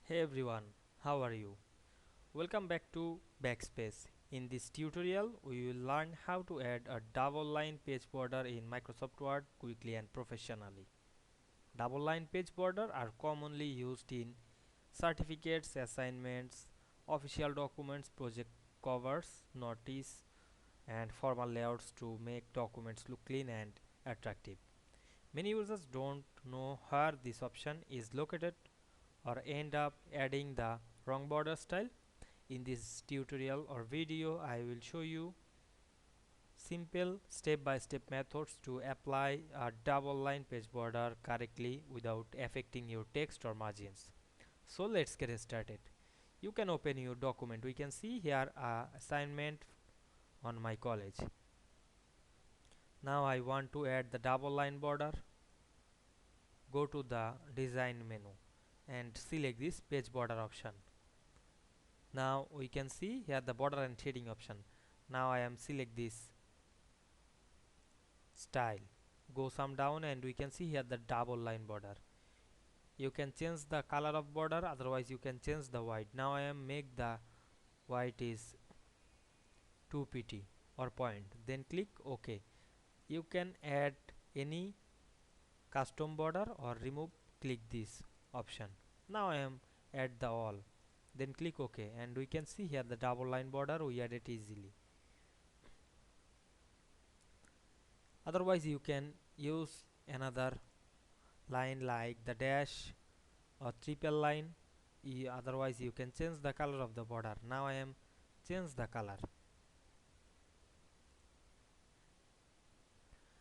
Hey everyone, how are you? Welcome back to Backspace. In this tutorial, we will learn how to add a double line page border in Microsoft Word quickly and professionally. Double line page border are commonly used in certificates, assignments, official documents, project covers, notice, and formal layouts to make documents look clean and attractive. Many users don't know where this option is located or end up adding the wrong border style. In this tutorial or video, I will show you simple step-by-step methods to apply a double line page border correctly without affecting your text or margins. So let's get started. You can open your document. We can see here a assignment on my college. Now I want to add the double line border. Go to the design menu and select this page border option. Now we can see here the border and shading option. Now I am select this style, go some down and we can see here the double line border. You can change the color of border, otherwise you can change the white. Now I am make the white is 2pt or point, then click OK. You can add any custom border or remove, click this option. Now I am add the all, then click OK and we can see here the double line border we added easily. Otherwise you can use another line like the dash or triple line. Otherwise you can change the color of the border. Now I am change the color.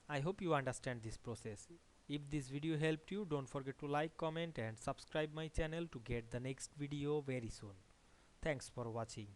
I hope you understand this process. If this video helped you, don't forget to like, comment and subscribe my channel to get the next video very soon. Thanks for watching.